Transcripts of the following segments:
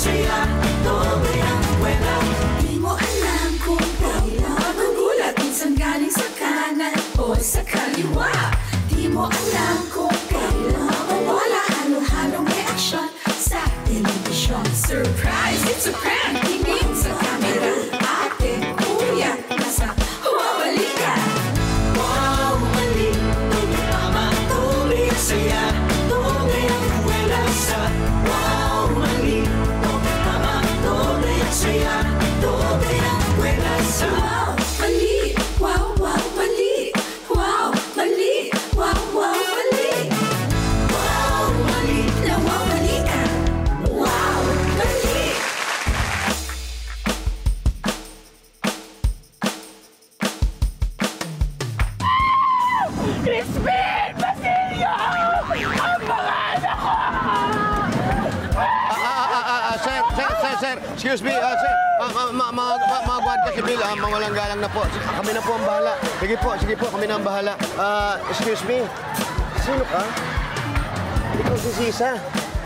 saya, doble ang buwela. Di mo alam kung kailan magugulat, minsan galing sa kanan o sa kaliwa. Di mo alam kung kailan mawala, halo-halong reaksyon sa telebisyon. Surprise! It's a prank! Tingin sa camera, ate, kuya, nasa huwawali ka. Wow, mali, doble tama, doble ang saya, doble ang buwela sa wow, mali, doble tama, doble ang saya, doble ang buwela sa wow, mali, wow, wow, mali, wow, mali, wow, wow, mali, wow, mali, na wow, mali ka, wow, mali. Crispin Basilio! Ang pangalan ko! Sir, excuse me, sir. Mga guardia civil, mawalang galang na po. Kami na po ang bahala. Sige po, kami na ang bahala. Excuse me, sino ka? Ikaw si Sisa.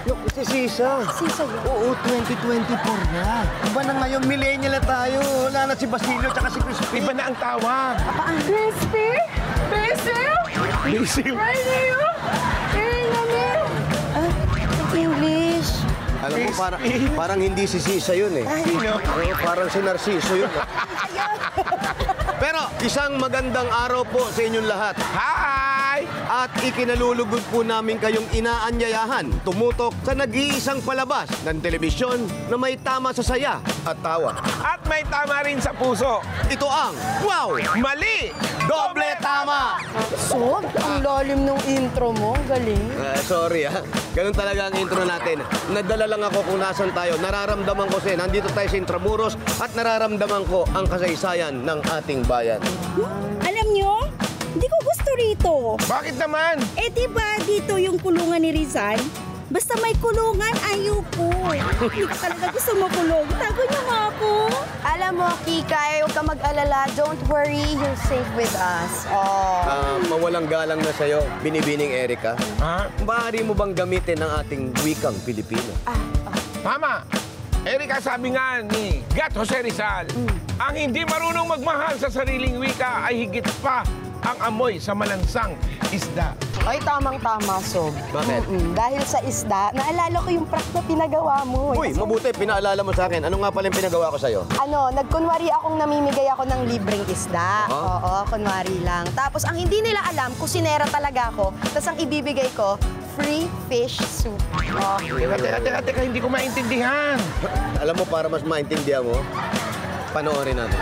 Look, si Sisa. Sisa yun? Oo, 2024 na. Iba na ngayon, millennial na tayo. Wala na si Basilio tsaka si Crispin. Iba na ang tawag. Crispy? Basil? Basil. Right here? English. Alam mo, parang hindi si Sisa yun eh. Sino? Parang si Narciso yun. Pero isang magandang araw po sa inyong lahat. Hi! At ikinalulugod po namin kayong inaanyayahan tumutok sa nag-iisang palabas ng telebisyon na may tama sa saya at tawa. At may tama rin sa puso. Ito ang Wow! Mali! Doble Tama! Sob, ang lalim ng intro mo. Galing. Sorry Ganun talaga ang intro natin. Nadala lang ako kung nasan tayo. Nararamdaman ko nandito tayo sa Intramuros at nararamdaman ko ang kasaysayan ng ating bayan. Alam nyo, hindi ko gusto rito. Bakit naman? Eh diba dito yung kulungan ni Rizal? Basta may kulungan, ayoko. Hindi ko talaga gusto makulong. Tago niyo nga ako. Alam mo, Kikay, huwag ka mag-alala. Don't worry, you're safe with us. Oh. Mawalang galang na sa'yo, Binibining Erika. Ha? Maaari mo bang gamitin ang ating wikang Pilipino? Tama. Erika, sabi nga ni Gat Jose Rizal, ang hindi marunong magmahal sa sariling wika ay higit pa ang amoy sa malansang isda. Ay, tamang-tama, Sob. Bakit? Dahil sa isda, naalala ko yung prank na pinagawa mo. Uy, mabuti, pinaalala mo sa akin. Ano nga pala yung pinagawa ko sa'yo? Nagkunwari akong namimigay ako ng libreng isda. Oo, kunwari lang. Tapos, ang hindi nila alam, kusinera talaga ako. Tapos, ang ibibigay ko, free fish soup. Oh. Teka, hindi ko maintindihan. Alam mo, para mas maintindihan mo, panoorin natin.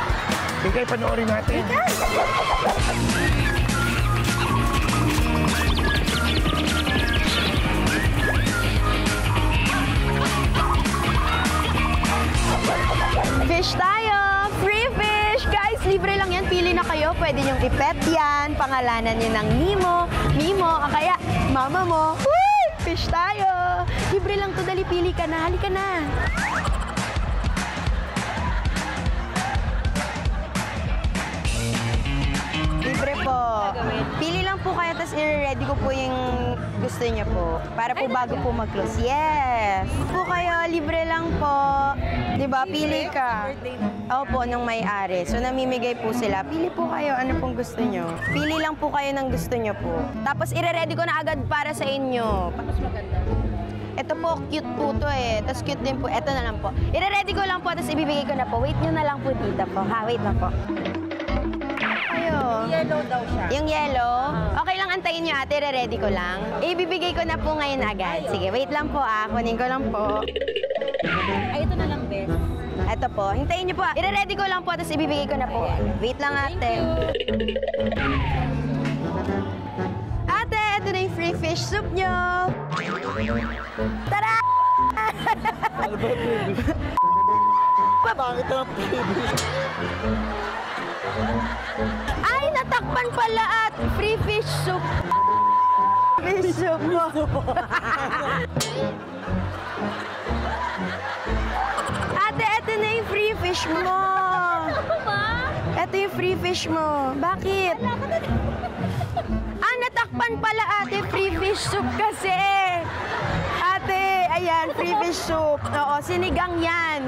Sige, panoorin natin. Fish tayo! Free fish! Guys, libre lang yan. Pili na kayo. Pwede nyong ipet yan. Pangalanan nyo ng Mimo, o kaya mama mo. Woo! Fish tayo! Libre lang to. Dali, pili ka na. Halika na. Libre po. Pili lang po kayo, tapos i-ready ko po yung gusto niyo po. Para po bago po mag-close. Yes! Po kayo, libre lang po. Diba? Pili ka. Opo, nung may-ari. So, namimigay po sila. Pili po kayo, ano pong gusto niyo. Pili lang po kayo ng gusto niyo po. Tapos, i-ready ko na agad para sa inyo. Tapos maganda. Ito po, cute po to eh. Tapos cute din po. Ito na lang po. I-ready ko lang po, tapos ibibigay ko na po. Wait nyo na lang po dito po. Ha, wait na po. Yellow daw siya. Yung yellow? Okay lang, antayin nyo ate, re-ready ko lang. Ibibigay ko na po ngayon agad. Sige, wait lang po kunin ko lang po. Ay, ito na lang, bes. Ito po, hintayin nyo po I-ready ko lang po, tapos ibibigay ko na po. Wait lang ate. Ate, ito na yung free fish soup nyo. Tara! Bakit ang Ay, natakpan pala at free fish soup. Fish soup mo. Ate, ito na yung free fish mo. Ano ba? Ito yung free fish mo. Bakit? Natakpan pala ate, free fish soup kasi. Ate, ayan, free fish soup. Oo, sinigang yan.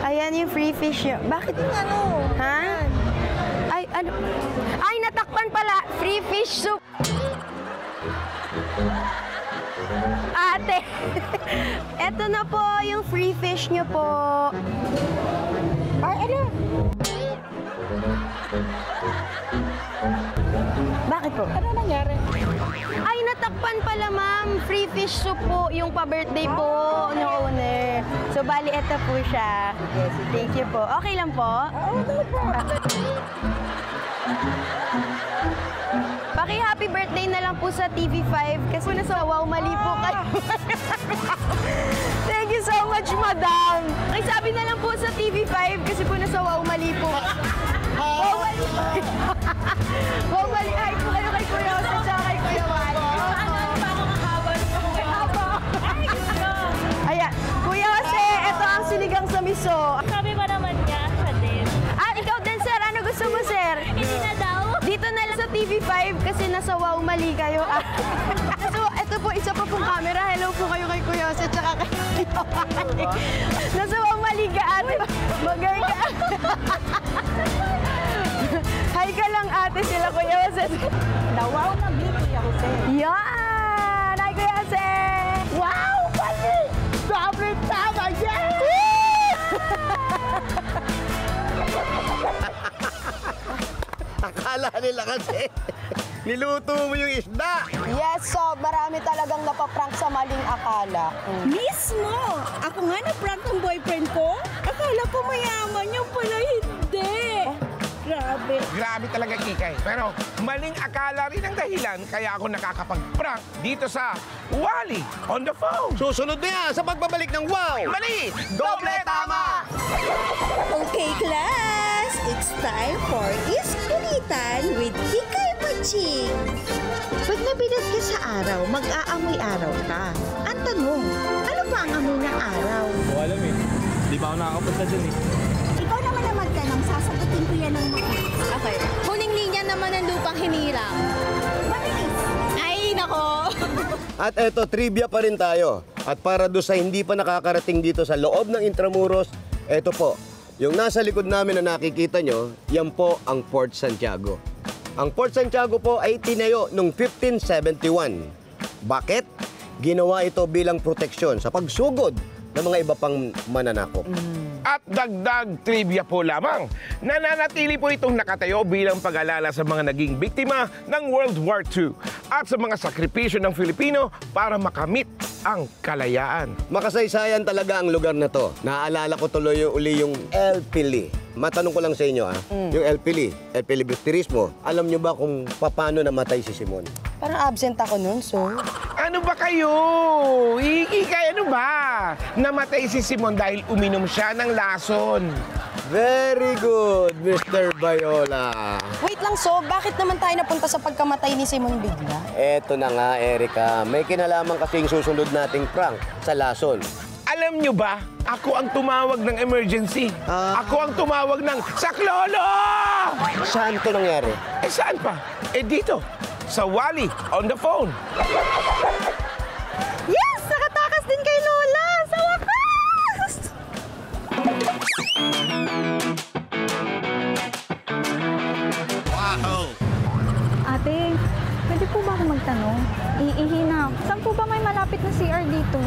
Ayan yung free fish yun. Bakit? Ano? Ha? Ay, ano? Ay, natakpan pala. Free fish soup. Ate, eto na po yung free fish nyo po. Ay, ano? Bakit po? Ano nangyari? Ay, natakpan pala, ma'am. Free fish soup po, yung pa-birthday po ng owner. So, bali, eto po siya. Yes, thank you po. Okay lang po? Oo, no po. Paki-happy birthday na lang po sa TV5 kasi nasa wow, mali po kayo. Thank you so much, madam. Sabi na lang po sa TV5 kasi po nasa wow, mali po. Wow, mali po. Wow, mali. Ay po kayo kay Kuya Jose at kay Kuya Wally. Ayan, Kuya Jose, ito ang sinigang sa miso. Sabi ba naman niya, siya din. Ah, ikaw din, sir. Ano gusto mo, sir? Hindi na daw. Dito na lang sa TV5 kasi nasa wow, mali kayo. Ah. So, ito po, isa pa pong camera. Hello po kayo kay Kuya Jose tsaka kay Kuya Wally. Nasa wow, mali ka, ate. Magay ka. Hi ka lang, ate, sila Kuya Jose. Nawaw na Kuya Jose. Yan! Hi, Kuya Jose! Wow, mali! Sabi tama, yes! Akala nila kasi, niluto mo yung isda. Yes, so marami talagang napaprank sa maling akala. Mismo! Ako nga na-prank ng boyfriend ko. Akala ko mayaman, yung pala hindi. Grabe. Grabe talaga, Kikay. Pero maling akala rin ang dahilan kaya ako nakakapag-prank dito sa Wally on the phone. Susunod na yan sa pagbabalik ng Wow! Mali! Doble tama! Okay, class! It's time for Iskulitan with Kikay Paching. Pag nabilat ka sa araw, mag-aamoy araw ka. Ang tanong, ano ba ang amoy ng araw? Hindi ko alam eh. Di pa ako nakakapunta dyan eh. Ikaw naman ang magtanong, sasagutin ko yan ng mga. Okay. Huling linya naman ng lupang hinirang. Mabilis! Ay, nako. At eto, trivia pa rin tayo. At para doon sa hindi pa nakakarating dito sa loob ng Intramuros, eto po, yung nasa likod namin na nakikita nyo, yan po ang Fort Santiago. Ang Fort Santiago po ay tinayo noong 1571. Bakit? Ginawa ito bilang proteksyon sa pagsugod ng mga iba pang mananakop. At dagdag trivia po lamang, nananatili po itong nakatayo bilang pag-alala sa mga naging biktima ng World War II at sa mga sakripisyo ng Filipino para makamit ang kalayaan. Makasaysayan talaga ang lugar na to. Naaalala ko tuloy yung El Pili. Matanong ko lang sa inyo, yung El Pili Baptismo, alam nyo ba kung paano namatay si Simon? Parang absent ako nun, so... Ano ba kayo? Ikikay, ano ba? Namatay si Simon dahil uminom siya ng lason. Very good, Mr. Bayola. Wait lang, so, bakit naman tayo napunta sa pagkamatay ni Simon bigla? Eto na nga, Erica. May kinalaman kasing susunod nating prank sa lason. Alam nyo ba, ako ang tumawag ng emergency. Ako ang tumawag ng saklolo! Saan to nangyari? Eh saan pa? Eh dito, sa Wally on the phone. Yes! Nakatakas din kay Lola! Sa wakas! Ate, pwede po ba ako magtanong? Iihi na ako. Saan po ba may malapit na CR dito?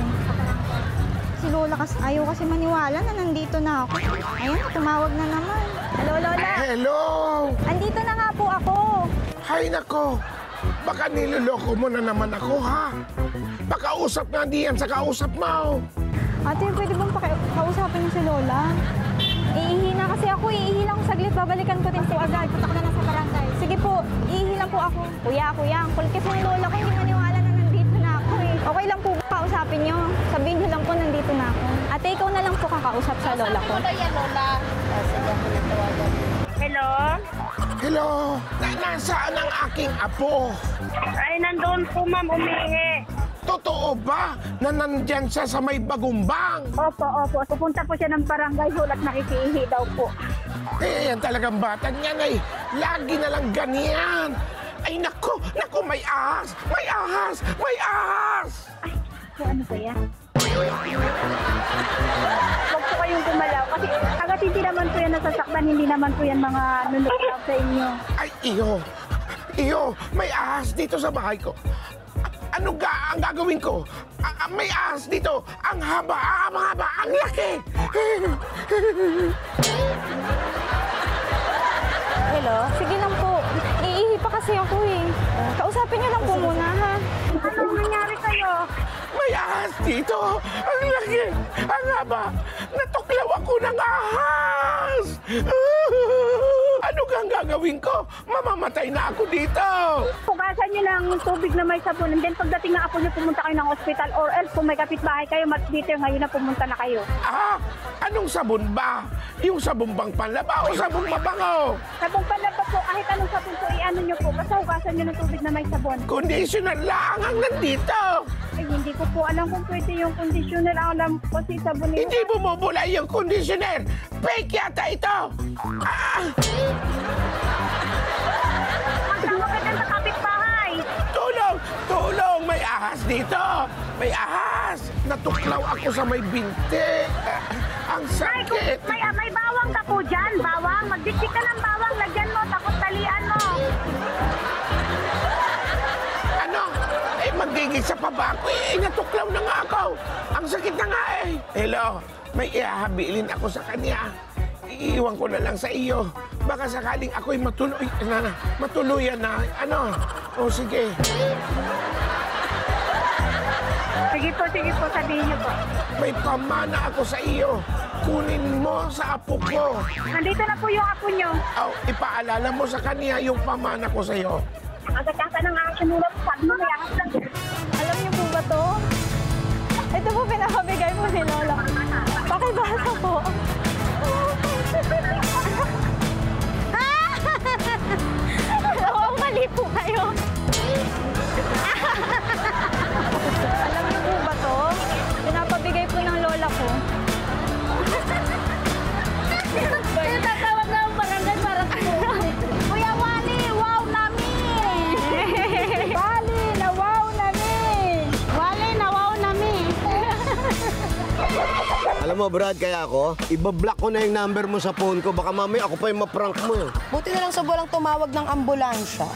Si Lola ayaw kasi maniwala na nandito na ako. Ayun, tumawag na naman. Hello, Lola! Hello! Andito na nga po ako. Hay nako! Baka niloloko mo na naman ako, ha? Pakausap nga diyan sa kausap mo. Ate, pwede bang kausapin niyo si Lola? Iihi na kasi ako. Iihi lang saglit. Babalikan ko din po agad. Putak na lang sa barangay. Sige po, iihi lang po ako. Kuya, ang kulit kasi ng Lola ko. Hindi maniwala na nandito na ako eh. Okay lang po kausapin niyo. Sabihin niyo lang po nandito na ako. Ate, ikaw na lang po kakausap sa Lola ko. Hello? Hello! Nasaan ang aking apo? Ay, nandoon po, ma'am, umihi. Totoo ba na nandyan siya sa may bagumbang? Opo. Pupunta po siya ng barangay hall at nakikiihi daw po. Eh, yan talagang batang yan ay lagi na lang ganyan. Ay, nako, may ahas! May ahas! May ahas! Ano ba yan? Huwag po kayong gumalaw kasi agad hindi naman po yan nasasaktan, hindi naman po yan mga nunod sa inyo. Ay, iyo, may ahas dito sa bahay ko. Ano ang gagawin ko? May ahas dito. Ang haba, ang laki. Hello? Sige lang po. Iihi pa kasi ako eh. Kausapin niyo lang po muna, ha? Anong nangyari sa'yo? May ahas dito. Ang laki, ang haba. Natuklaw ako ng ahas. Ano ang gagawin ko? Mamamatay na ako dito. Pugasan niyo ng tubig na may sabon and then pagdating ng apo niyo pumunta kayo ng ospital or else kung may kapitbahay kayo, much better ngayon na pumunta na kayo. Anong sabon ba? Yung sabon bang panlaba o sabon mabango? Sabong panlaba po, kahit anong sabon po, i-ano niyo po, basta hugasan niyo ng tubig na may sabon. Conditioner lang ang nandito. Ay, hindi ko po alam kung pwede yung conditioner. Alam ko si sabon niyo. Hindi bumubula yung conditioner. Fake yata ito. Magkakapit ka sa kapitbahay. Tulong! May ahas dito. May ahas. Natuklaw ako sa may binti. Ang sakit. May bawang ka po dyan, bawang. Magdikdik ka ng bawang, lagyan mo, tapos talian mo. Ano? Magiging sa pa ba ako? Natuklaw na nga ako. Ang sakit na nga eh. Hello, may ihahabilin ako sa kanya. Iiwan ko na lang sa iyo. Baka sakaling ako'y matuluyan na. Ano? O sige. Sige po, sabihin niyo po. May pamana ako sa iyo. Kunin mo sa apo ko. Nandito na po yung apo niyo. Ipaalala mo sa kanya yung pamana ko sa iyo. Agad-agad ng sinulot, sabi mo may ahas lang. Alam niyo po ba to? Ito po pinakabigay po ni Lola. Pakibasa po. Mali po kayo. Alam niyo po ba to? Pinapabigay po ng lola ko. Tinatawag na ang barangay para sa po. Kuya Wally, wow nami! Wally, na wow nami! Wally, na wow nami! Alam mo, Brad, kaya ako, ibablock ko na yung number mo sa phone ko. Baka mamaya ako pa yung maprank mo eh. Buti na lang sa walang tumawag ng ambulansya.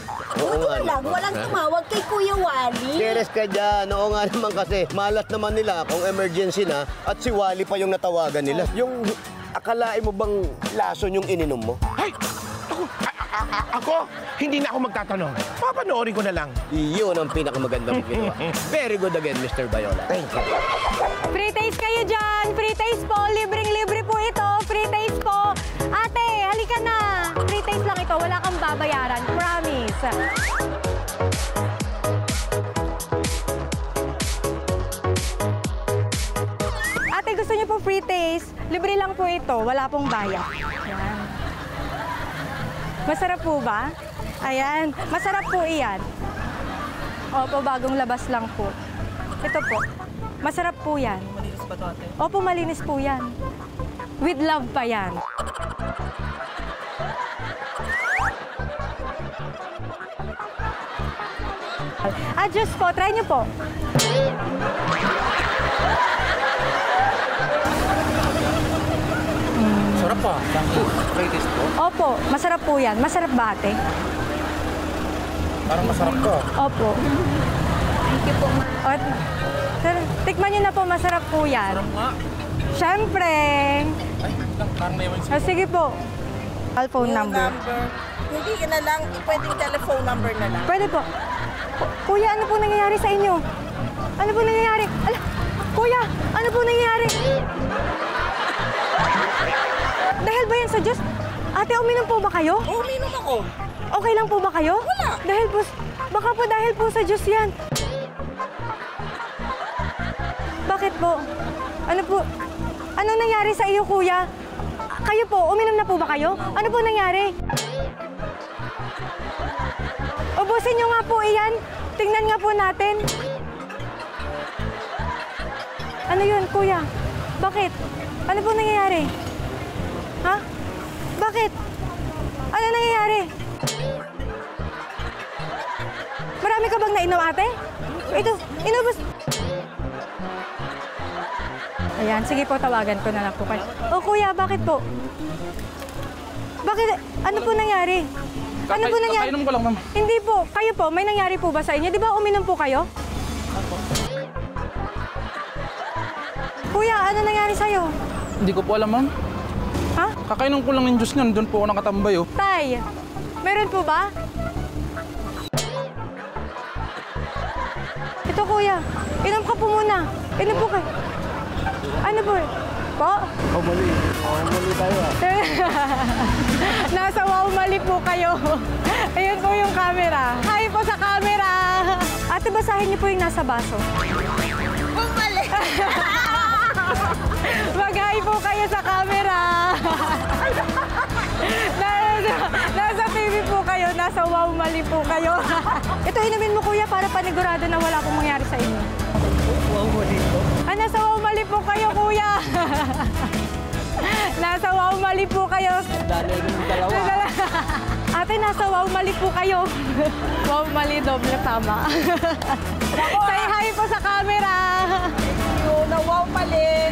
Walang tumawag kay Kuya Wally. Keres ka dyan. Oo nga naman kasi, malas naman nila kung emergency na at si Wally pa yung natawagan nila. Yung akalain mo bang lason yung ininom mo? Ay! Ako? Hindi na ako magtatanong. Papanoorin ko na lang. Iyon ang pinakamagandang ginawa. Very good again, Mr. Bayola. Thank you. Free taste kayo dyan! Free taste po! Libreng-libre po ito! Free taste po! Ate, halika na! Free taste lang ito. Wala kang babayaran. Promise! Ate, gusto niyo po free taste? Libre lang po ito. Wala pong bayad. Yan. Masarap po ba? Ayan. Masarap po iyan. Opo, bagong labas lang po. Ito po. Masarap po yan. Malinis ba ito, ate? Opo, malinis po yan. With love pa yan. Juice po. Try niyo po. Sarap pa. Free taste po. Opo, masarap po yan. Masarap ba, ate? Parang masarap to. Opo. Thank you po, ma. Sir, tikman niyo na po. Masarap po yan. Sarap nga. Siyempre. Ay, parang naiwan siya. Sige po. Phone number. Hindi ka na lang, pwedeng telephone number na lang. Pwede po. Kuya, ano po nangyayari sa inyo? Ano po nangyayari? Ala, kuya, ano po nangyayari? Dahil ba yan sa Diyos? Ate, uminom po ba kayo? Uminom ako. Okay lang po ba kayo? Wala. Dahil po, baka po dahil po sa Diyos yan. Bakit po? Ano po? Anong nangyari sa iyo, kuya? Kayo po, uminom na po ba kayo? Ano po nangyari? Ubusin nyo nga po iyan. Tingnan nga po natin. Ano yun, kuya? Bakit? Ano po nangyayari? Ha? Bakit? Ano nangyayari? Marami ka bang nainom, ate? Ito, inubos. Ayan, sige po, tawagan ko na lang po kayo. O kuya, bakit po? Bakit? Ano po nangyari? Ano po nangyari? Kakainom ko lang, ma'am. Hindi po. Kayo po, may nangyari po ba sa inyo? Di ba uminom po kayo? Kuya, ano nangyari sa'yo? Hindi ko po alam, ma'am. Ha? Kakainom ko lang ng juice niyan. Doon po ako nakatambay, oh. Tay, meron po ba? Ito kuya, inom ka po muna. Inom po kayo. Ano po? Po? Mali tayo Nasa wow, mali po kayo. Ayun po yung camera. Hi po sa camera. Ate, basahin niyo po yung nasa baso. Mali. Mag-hi po kayo sa camera. Nasa TV po kayo, nasa wow, mali po kayo. Ito, inumin mo kuya para panigurado na wala pong mangyari sa inyo. Wow, mali po. Nasa wow, mali po kayo kuya. Nasa wow, mali po kayo. Dali yung dalawa. Ate, nasa wow, mali po kayo. Wow, mali, doble tama. Say hi po sa camera. Na wow, mali.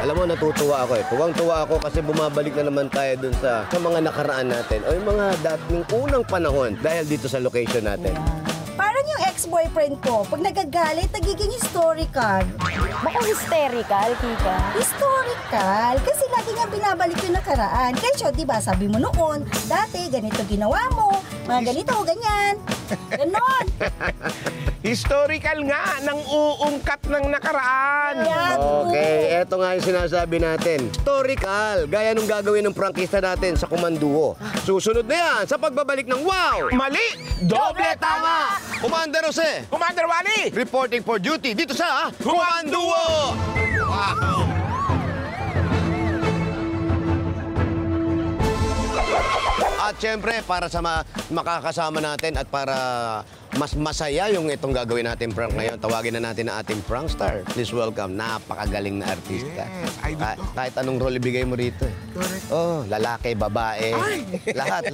Alam mo, natutuwa ako eh. Tuwang-tuwa ako kasi bumabalik na naman tayo dun sa mga nakaraan natin o yung mga dating unang panahon dahil dito sa location natin. Parang yung ex-boyfriend ko, pag nagagalit, nagiging historical. Baka hysterical, Kika. Historical? Kasi lagi nga binabalik yung nakaraan. Kaya di ba, sabi mo noon, dati ganito ginawa mo, mga ganito, ganyan. Ganon. Historical nga ng uungkat ng nakaraan. Yan. Okay, eto nga yung sinasabi natin. Historical, gaya nung gagawin ng prangkista natin sa Kumanduo. Susunod na yan sa pagbabalik ng Wow! Mali! Doble tama! Commander Jose, Commander Wally! reporting for duty dito sa Kumanduo! Wow! At syempre, para sa makakasama natin at para mas masaya yung itong gagawin natin prank ngayon, tawagin na natin ang ating prankster. Please welcome, napakagaling na artista. Yes, I do. Kahit anong role ibigay mo rito. Correct. Oh, lalaki, babae, lahat.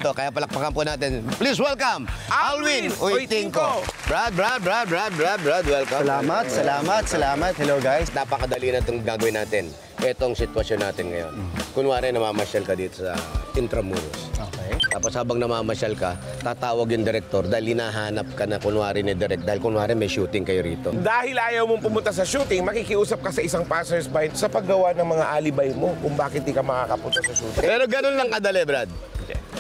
Kaya palakpakan po natin. Please welcome, Alwin Uytingco. Brad, welcome. Salamat. Hello, guys. Napakadali na itong gagawin natin. Itong sitwasyon natin ngayon. Kunwari, namamasyal ka dito sa Intramuros. Okay. Tapos habang namamasyal ka, tatawag yung direktor dahil hinahanap ka na kunwari ni direct. Dahil kunwari may shooting kayo rito. Dahil ayaw mong pumunta sa shooting, makikiusap ka sa isang passersby sa paggawa ng mga alibay mo kung bakit di ka makakapunta sa shooting. Pero ganun lang kadali, Brad.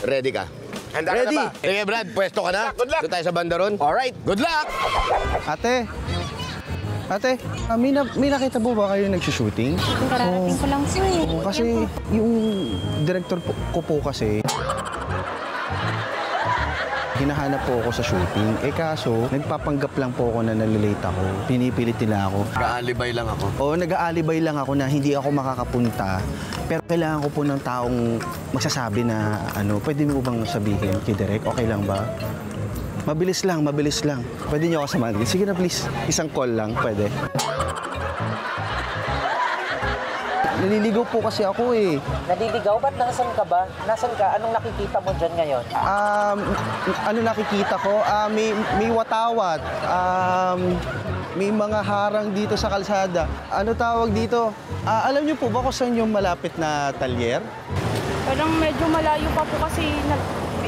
Ready ka? Handa ka Ready? na ba? Sige, Brad. Pwesto ka na? Good luck. Doon tayo sa bandaron? Alright. Good luck! Ate, may nakita po ba kayo nagsushooting? Kararating ko lang po. Kasi yung director ko po kasi, hinahanap po ako sa shooting. Kaso, nagpapanggap lang po ako na nalilate ako. Pinipilit nila ako. Nag-aalibay lang ako. Oo, nag-aalibay lang ako na hindi ako makakapunta. Pero kailangan ko po ng taong magsasabi na, pwede mo bang sabihin kay Direk? Okay lang ba? Mabilis lang. Pwede niyo ako samahan. Sige na, please. Isang call lang, pwede. Naliligaw po kasi ako eh. Naliligaw? Ba't nasan ka ba? Nasan ka? Anong nakikita mo dyan ngayon? Ano nakikita ko? May watawat. May mga harang dito sa kalsada. Ano tawag dito? Alam niyo po ba kung saan yung malapit na talyer? Parang medyo malayo pa po kasi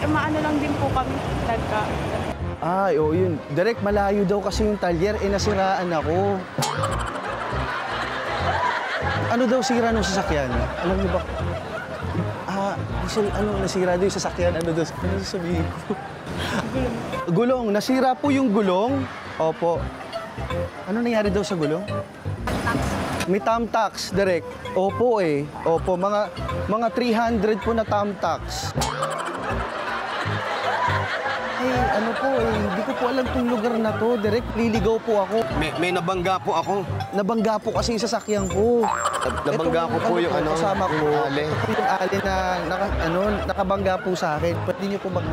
maano lang din po kami. Ay, oo yun. Direk, malayo daw kasi yung talyer. Nasiraan ako. Ano daw sira ng sasakyan? Alam niyo ba? Nasira daw yung sasakyan? Ano sasabihin ko? Gulong. Nasira po yung gulong. Opo. Ano nangyari daw sa gulong? May tamtax, Direk. Opo eh. Opo, mga 300 po na tamtax. Hindi ko po alam itong lugar na to. Direk, liligaw po ako. May nabangga po ako. Nabangga po kasi yung sasakyan ko. Nabangga ko po yung kasama ko. yung ali. Ito po yung ali na nakabangga po sa akin. Pwede niyo po bang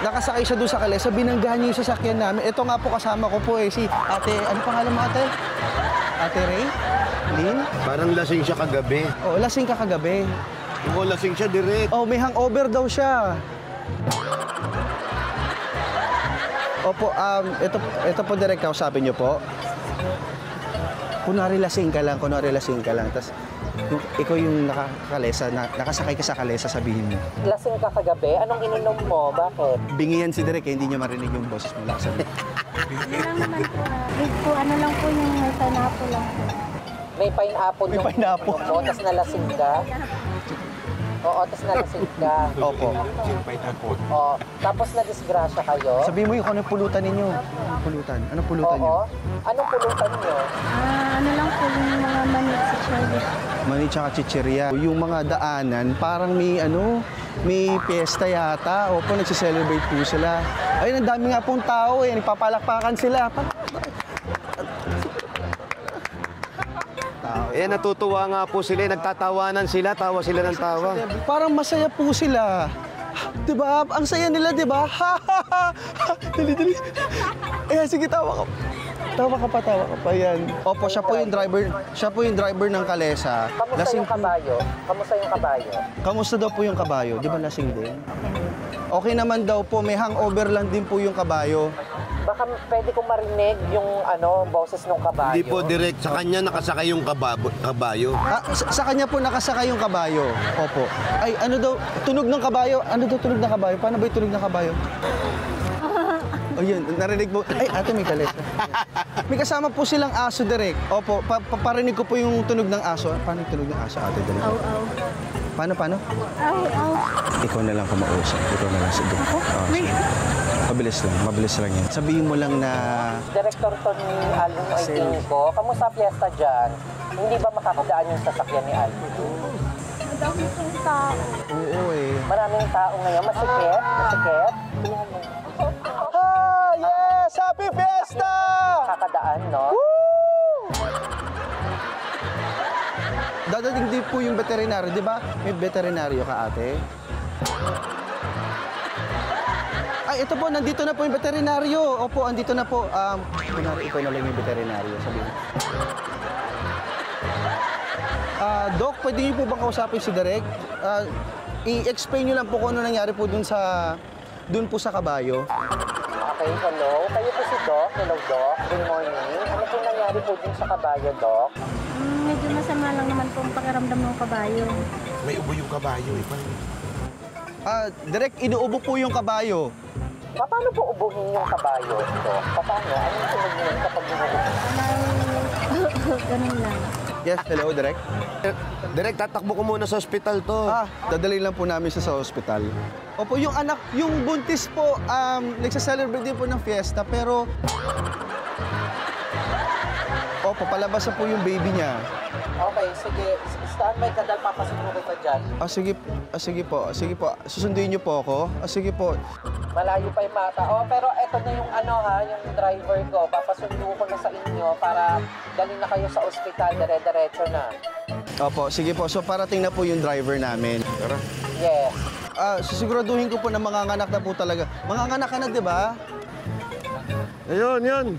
nakasakay siya doon sa kalesa, binangga niya yung sasakyan namin. Ito nga po kasama ko po si ate, ano pangalan mo ate? Ate Ray? Lynn? Parang lasing siya kagabi. Oo, lasing ka kagabi. Mukhang lasing siya, direct. Oh, may hangover daw siya. Opo, ito po direct kausapin niyo po. Kunwari lasing ka lang. Tapos, ikaw yung nakasakay ka sa kalesa, sabihin mo. Lasing ka kagabi? Anong ininom mo? Bakit? Bingihan si Direk, hindi niya marinig yung boses mo. Laksan mo. Ano lang naman po, po, ano lang po yung may pineapple lang po. May pineapple May yung pineapple. ininom mo, tapos nalasing ka? Oo, tapos nalasing ka. Opo. Oo, tapos na-disgrasya kayo? Sabihin mo yung kung anong pulutan ninyo. Pulutan. Anong pulutan niyo? Oo. Anong pulutan nyo? Ano lang po yung mga manit sa Charlie. Mani tsaka chichirya. Yung mga daanan, parang may piyesta yata. Opo, nagsiselebrate po sila. Ayun, ang dami nga pong tao eh. Nagpapalakpakan sila. Natutuwa nga po sila. Nagtatawanan sila. Tawa sila ng tawa. Parang masaya po sila. Diba? Ang saya nila, diba? Dali. Sige, tawa ka. Tawa ka pa yan. Opo, siya po yung driver ng kalesa. Kamusta yung kabayo? Kamusta daw po yung kabayo? Di ba lasing din? Okay naman daw po, may hangover lang din po yung kabayo. Baka pwede kong marinig yung boses ng kabayo. Hindi po, direct. Sa kanya nakasakay yung kabayo. Sa kanya po nakasakay yung kabayo. Opo. Ay, ano daw? Tunog ng kabayo. Ano daw tunog ng kabayo? Paano ba yung tunog ng kabayo? O yun, narinig mo. Ay, ate, may kalesa. May kasama po silang aso, direct. Opo, parinig ko po yung tunog ng aso. Paano yung tunog ng aso, ate, direct? Aw. Paano? Aw. Ikaw na lang kumausap. Ikaw na lang siguro. Mabilis lang yan. Sabihin mo lang na... Director Tony Alvin Oitinco, kamusta fiesta dyan? Hindi ba makakadaan yung sasakyan ni Alvin? Madami pong tao. Oo eh. Maraming tao ngayon. Masikip? Yes! Happy Fiesta! Kakadaan, no? Dadating din po yung veterinaryo, di ba? May veterinaryo ka, ate? Ay, ito po, nandito na po yung veterinaryo. Opo, andito na po. Kunwari, ikaw na lang yung veterinaryo, sabihin. Doc, pwede niyo po bang kausapin si Direk? I-explain niyo lang po kung ano nangyari po dun po sa kabayo. Okay, hello. Kayo po si Doc. Hello, Doc. Good morning. Ano po nangyari po dun sa kabayo, Doc? Medyo masama lang naman po ang pakiramdam ng kabayo. May ubo yung kabayo eh. Direk, inuubo po yung kabayo. Paano po ubuhin yung kabayo, Doc? Paano? Anong sunod nyo kapag inuubo? Ganun lang. Yes, hello, Direk. Direct, tatakbo ko muna sa ospital to. Dadalhin lang po namin siya sa ospital. Opo, yung anak, yung buntis po, nagsa-celebrate din po ng fiesta, pero... Opo, palabas na po yung baby niya. Okay, sige. Standby ka dahil papasukin kita dyan. Sige po. Susunduin niyo po ako. Sige po. Malayo pa yung mata. Pero eto na yung yung driver ko. Papasundo ko na sa inyo para dalhin na kayo sa ospital. Dire-diretso na. Opo, sige po. So parating na po yung driver namin. Yes. Sisiguraduhin ko po na manganganak na po talaga. Manganganak ka na, di ba? Ayun.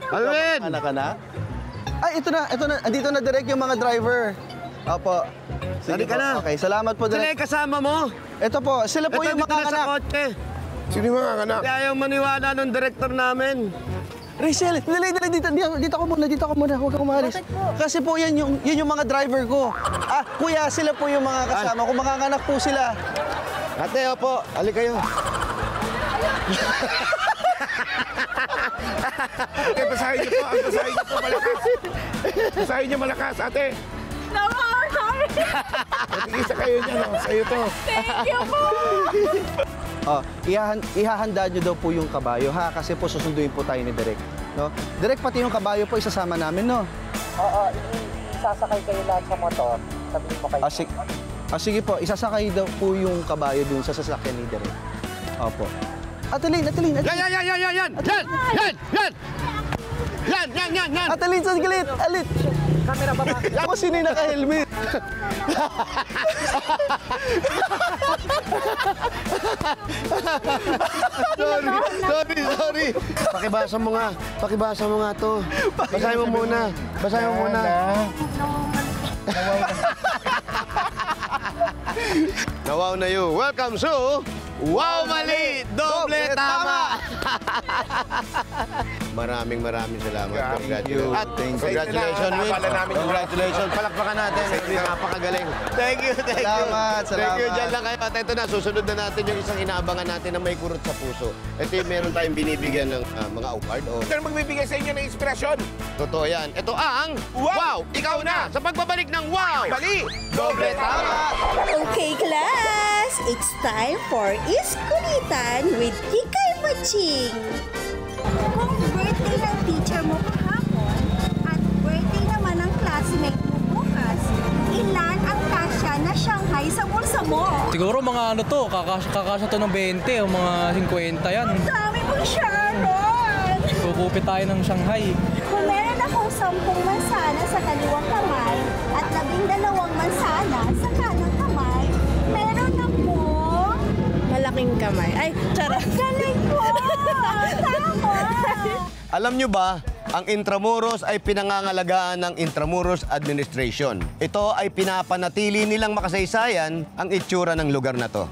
Alvin! Manganganak ka na? Ay, ito na. Andito na direct yung mga driver. Opo. Sige ka na. Okay, salamat po direct. Sila kasama mo? Ito po, sila po yung manganganak. Ito, sa kotse. Sino yung manganganak? Kaya ayaw maniwala ng director namin. Rachel, dito ako muna. Huwag ka umalis. Kasi po yan yung mga driver ko. Kuya, sila po yung mga kasama ko. Manganganak po sila. Ate, opo. Ali kayo. Okay, basahin niyo po. Malakas. Basahin niyo malakas, ate. Naku, sorry. Mag-isa kayo niyan, sa'yo to. Thank you po. Ihahanda nyo daw po yung kabayo, ha? Kasi po susunduin po tayo ni Direk. No? Direk, pati yung kabayo po isasama namin, no? Oo, isasakay kayo lahat sa motor. Sabihin mo kayo. Sige po, isasakay daw po yung kabayo dun sa sasakyan ni Direk. Opo. Atalin! Yan! Atalin, sa galit! Alit! Camera ba ba? Ako sino yung naka-helmet? Sorry. Pakibasa mo nga to. Basahin mo muna. Nawaw na you. Welcome to Wow Mali, Doble Tama! Maraming salamat. Congratulations. At congratulations, Will. Congratulations. Palakpakan natin. Napakagaling. Thank you. Salamat. Thank you. Diyan lang kayo. At ito na, susunod na natin yung isang inaabangan natin na may kurot sa puso. Ito yung meron tayong binibigyan ng mga award. Ito na magbibigay sa inyo ng inspirasyon. Totoo yan. Ito ang Wow! Ikaw na! Sa pagbabalik ng Wow! Mali! Doble Tama! Okay, class! It's time for Iskulitan with Kikay Maching. Kung birthday ng teacher mo kahapon at birthday naman ng classmate mo bukas, ilan ang kasya na Shanghai sa bulsa mo? Siguro mga ano to, kakasya to ng 20 o mga 50 yan. Dami mong Sharon! Kukupit tayo ng Shanghai. Kung meron akong 10 mansana sa kaliwang kamay at 12 mansana sa kanang kamay, meron akong malaking kamay. Ay, charot. Galing ko! Tama! Alam nyo ba, ang Intramuros ay pinangangalagaan ng Intramuros Administration. Ito ay pinapanatili nilang makasaysayan ang itsura ng lugar na to.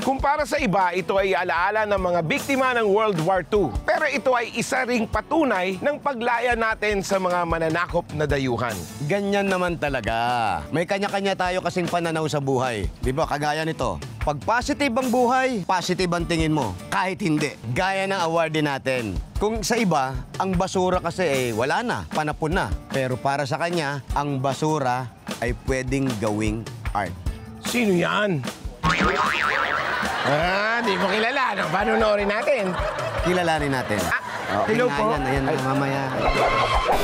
Kumpara sa iba, ito ay alaala ng mga biktima ng World War II. Pero ito ay isa ring patunay ng paglaya natin sa mga mananakop na dayuhan. Ganyan naman talaga. May kanya-kanya tayo kasing pananaw sa buhay. Di ba, kagaya nito. Pag positive ang buhay, positive ang tingin mo. Kahit hindi. Gaya ng award din natin. Kung sa iba, ang basura kasi wala na, panapon na. Pero para sa kanya, ang basura ay pwedeng gawing art. Sino yan? Di mo kilala. Ano? Panunoorin natin. Kilalanin natin. Hello po. Ayan na, mamaya.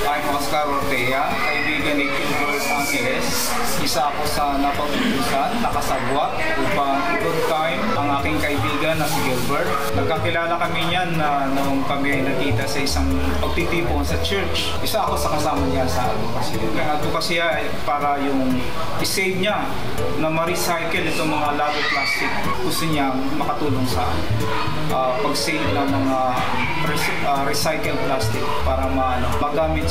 I'm Oscar Ortega, kaibigan ni Gilbert Angeles. Isa ako sa napag-utusan, nakasabwat upang good time ang aking kaibigan na si Gilbert. Nagkakilala kami niyan na noong kami ay nakita sa isang pagtitipon sa church. Isa ako sa kasama niya sa advocacy. Ang advocacy ay para yung i-save niya na ma-recycle itong mga lago plastic. Gusto niya makatulong sa pag-save ng mga recycled plastic para magamit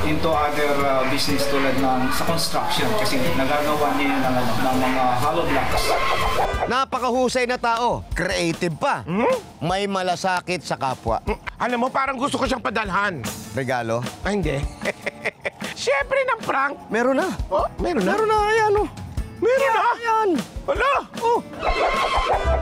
into other business tulad ng sa construction kasi nagagawa niya yun ng mga hollow blocks. Napakahusay na tao. Creative pa. May malasakit sa kapwa. Alam mo, parang gusto ko siyang padalhan. Regalo? Ay, hindi. Siyempre ng prank. Meron na. Oh, meron na. Meron na, ayan o. Meron na? Ayan. Hala! Oh.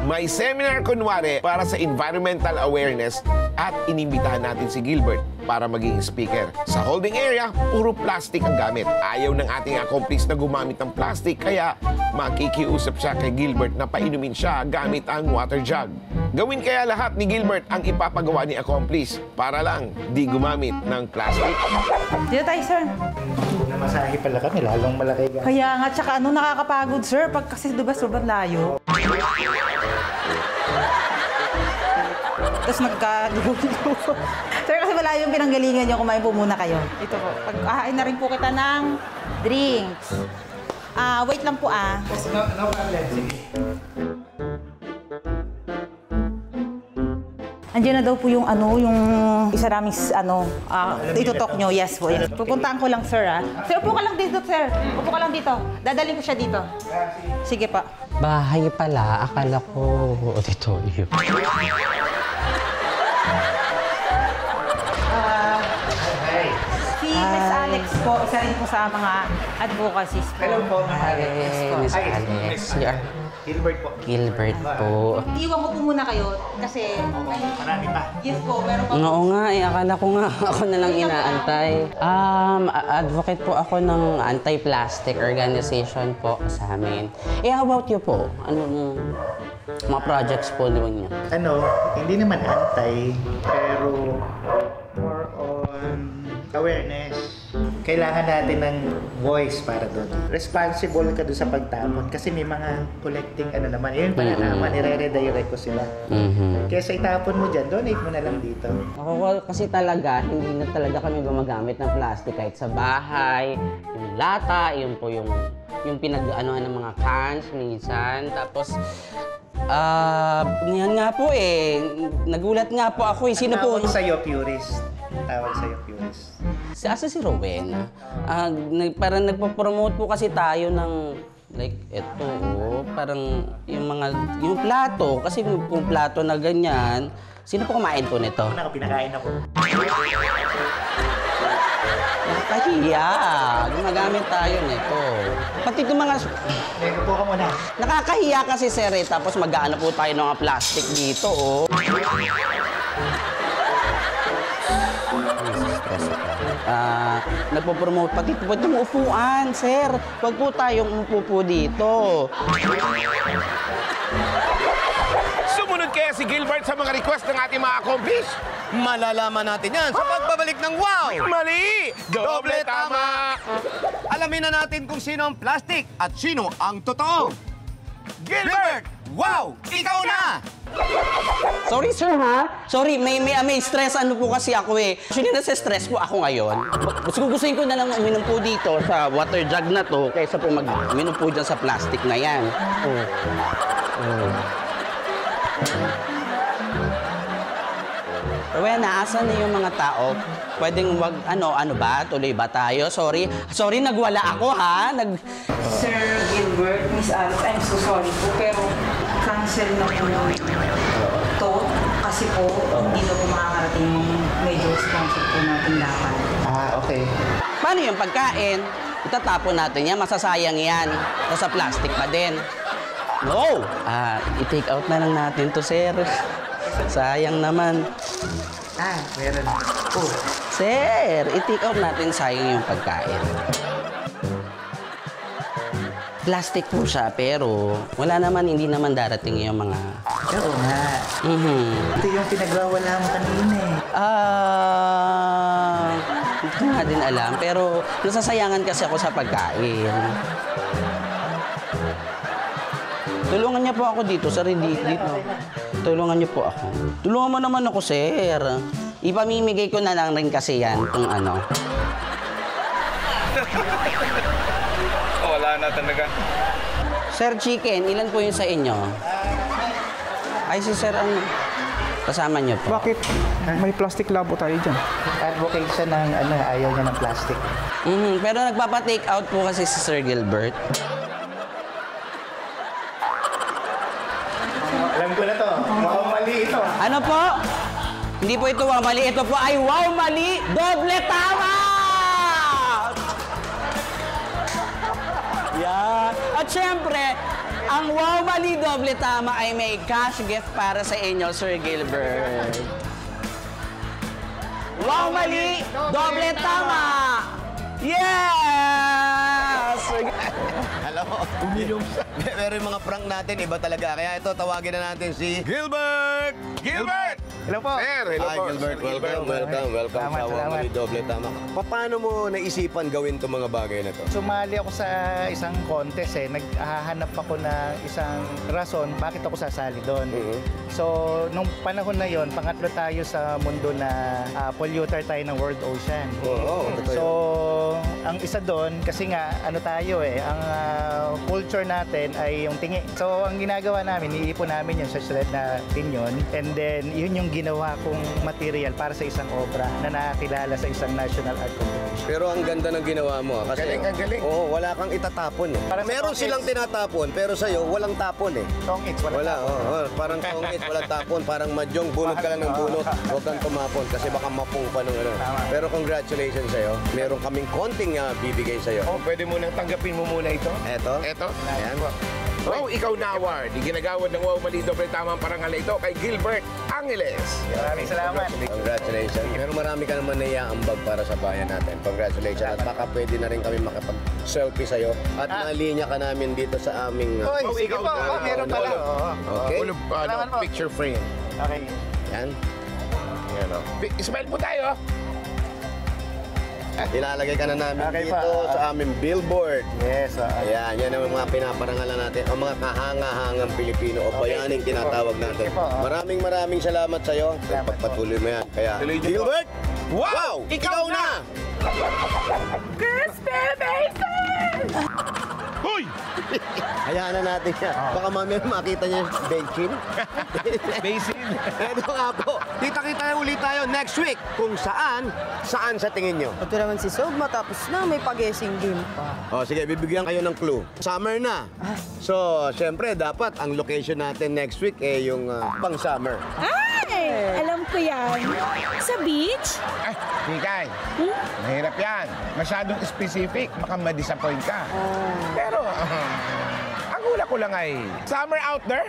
May seminar kunwari para sa environmental awareness at inimbitahan natin si Gilbert para maging speaker. Sa holding area, puro plastic ang gamit. Ayaw ng ating accomplice na gumamit ng plastic kaya makikiusap siya kay Gilbert na painumin siya gamit ang water jug. Gawin kaya lahat ni Gilbert ang ipapagawa ni accomplice para lang di gumamit ng plastic. Dito tayo, sir. Namasahe pala kami, lalong malaki gas. Kaya nga, tsaka nakakapagod, sir, pag kasi diba sobrang layo. Tapos nagkadugo-dugo. Sir, kasi wala yung pinanggalingan nyo, kumain po muna kayo. Ito po, pag-ahain na rin po kita ng drinks. Wait lang po No problem, sige. Andiyan na daw po yung yung isa naming itutok nyo. Yes po. Yes. Pupuntaan ko lang, sir, Sir, upo ka lang dito, sir. Upo ka lang dito. Dadalhin ko siya dito. Sige pa. Bahay pala. Akala ko auditorium. Si Miss Alex po, isa rin po sa mga advocacies po. Hello po, Miss Alex. Miss Alex. Gilbert po. Gilbert po. Iwan ko po muna kayo kasi marami pa. Yes po, pero Oo nga, akala ko nga ako na lang inaantay. Advocate po ako ng anti-plastic organization po sa amin. How about you po? Anong mga projects po naman niyo? Hindi naman anti, pero more on awareness. Kailangan natin ng voice para doon. Responsible ka doon sa pagtapon kasi may mga collecting naman. Yun pala naman, i-redirect ko sila. Kesa itapon mo dyan, donate mo na lang dito. Ako kasi talaga, hindi na talaga kami gumagamit ng plastic kahit sa bahay. Yung lata, yun po yung pinag-anohan ng mga cans minsan. Tapos, ngayon nga po nagulat nga po ako Sino po? Tawag sa'yo, purist. Tawag sa'yo, purist. Si Rowena. Parang nagpo-promote po kasi tayo ng Like, eto, oh, parang yung plato. Kasi kung plato na ganyan, sino po kumain po nito? Ako, pinakain ako. Nakakahiya. Gumagamit tayo nito. Pati itong mga... Upo ka muna. Nakakahiya kasi, sir, eh. Tapos mag-ano po tayo ng mga plastic dito, oh. Nagpo-promote pati po itong upuan, sir. Huwag po tayong umupo dito. Sumunod kaya si Gilbert sa mga request ng ating mga accomplish? Malalaman natin yan sa pagbabalik ng Wow! Mali! Doble tama! Alamin na natin kung sino ang plastic at sino ang totoo. Gilbert! Wow! Ikaw na! Sorry, sir, ha? Sorry, may stress ano po kasi ako eh. Actually, nasa-stress po ako ngayon. Gustuin ko na lang uminom po dito sa water jug na to kaysa po mag-uminom po dyan sa plastic na yan. Rowena, asan na yung mga tao? Pwedeng wag, ano ba? Tuloy ba tayo? Sorry, nagwala ako, ha? Sir Gilbert, Miss Alice, I'm so sorry po, pero cancel na po to kasi po hindi na po makakarating yung medyo sponsor po natin dapat. Okay. Paano yung pagkain? Itatapon natin yan, masasayang yan. Nasa plastic pa din. No! I-take out na lang natin to, sir. Sayang naman. Meron. Sir, i-take out natin sayang yung pagkain. Plastic po siya, pero hindi naman darating yung mga... Oo nga. Ito yung pinagwawala mo kanina eh. Hindi ko nga din alam, pero nasasayangan kasi ako sa pagkain. Tulungan niyo po ako dito, sir. Dito. Tulungan niyo po ako. Tulungan mo naman ako, sir. Ipamimigay ko na lang rin kasi yan kung ano. Wala na talaga. Sir Chicken, ilan po yun sa inyo? Ay, si Sir, kasama niyo po. Bakit? May plastic labo tayo dyan. Advocate siya ng ayaw niya ng plastic. Pero nagpapa-take out po kasi si Sir Gilbert. Alam ko na to. Wow, mali ito. Ano po? Hindi po ito wow, mali. Ito po ay wow, mali. Doble tama! Yeah. At syempre, ang wow, mali, doble tama ay may cash gift para sa inyo, Sir Gilbert. Wow, mali, doble tama! Yes! Alam mo, pero yung mga prank natin, iba talaga. Kaya ito, tawagin na natin si Gilbert! Gilbert! Hello po. Sir, hello po. Gilbert. Welcome sa Wamali Doble Tama. Paano mo naisipan gawin itong mga bagay na to? Sumali ako sa isang contest eh. Naghahanap ako ng isang rason bakit ako sasali doon. So, nung panahon na yon, pangatlo tayo sa mundo na polluter tayo ng world ocean. So, ang isa doon, kasi nga, tayo eh, ang culture natin ay yung tingi. So, ang ginagawa namin, iipon namin yung sa shred na pinyon, and then, yun yung ginawa kong material para sa isang obra na nakakilala sa isang national art competition. Pero ang ganda ng ginawa mo. Kasi, galing. Oo, wala kang itatapon eh. Meron silang tinatapon, pero sa'yo, walang tapon eh. Tongits, wala. Parang tongits, walang tapon. Parang madyong, bunot ka lang ng bunot. Huwag kang tumapon kasi baka mapong pa ng ano. Pero congratulations sa'yo. Meron kaming konting bibigay sa'yo. Pwede mo nang tanggapin mo muna ito. Eto. Ayan. Wow, ikaw na award. Ginagawad ng Wow, Mali, Doble Tama ang parangal na ito kay Gilbert Angeles. Maraming salamat. Congratulations. Pero marami ka naman naiaambag para sa bayan natin. Congratulations. At baka pwede na rin kami makapag-selfie sa'yo. At nalinya ka namin dito sa aming... Sige po. Meron pala. Okay. Picture frame. Okay. Yan. Smile po tayo. Ilalagay ka na namin dito sa aming billboard. Yes. Ayan, yan ang mga pinaparangalan natin. Ang mga kahanga-hangang Pilipino o bayaning tinatawag natin. Maraming salamat sa'yo. Pagpatuloy mo yan. Kaya, Gilbert, wow! Ikaw na! Crispy Basin! Hoy! Hayaan na natin yan. Baka mamaya makita niya yung benchin. Basin. Eto nga po, kita-kita ulit tayo next week kung saan sa tingin nyo. Ito naman si Sob, matapos na, may pag-guessing game pa. O sige, bibigyan kayo ng clue. Summer na. So, syempre, dapat ang location natin next week yung pang-summer. Ay! Alam ko yan. Sa beach? Tikay, mahirap yan. Masyadong specific, baka ma-disappoint ka. Pero, ang hula ko lang ay, summer out there?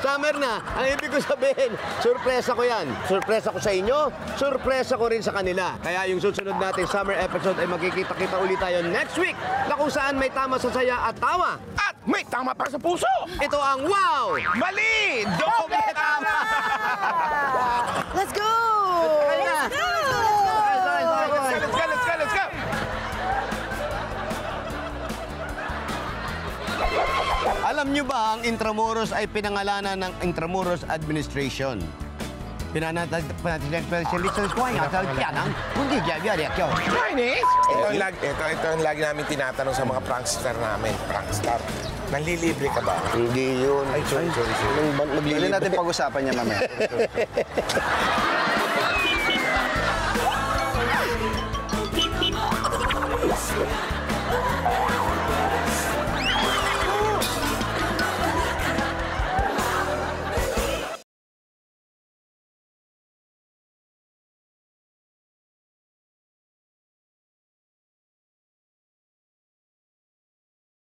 Summer na. Ang ibig ko sabihin, surpresa ko yan. Surpresa ko sa inyo, surpresa ko rin sa kanila. Kaya yung susunod nating summer episode ay magkikita-kita ulit tayo next week na kung saan may tama sa saya at tawa. At may tama para sa puso. Ito ang wow! Mali! Doble tama! Let's go! Let's go! Let's go! Alam nyo ba ang Intramuros ay pinangalanan ng Intramuros Administration? Chinese? Ito ang lagi namin tinatanong sa mga prankster namin. Prankster. Nanlilibre ka ba? Hindi yun. Hindi natin pag-usapan niya mamaya.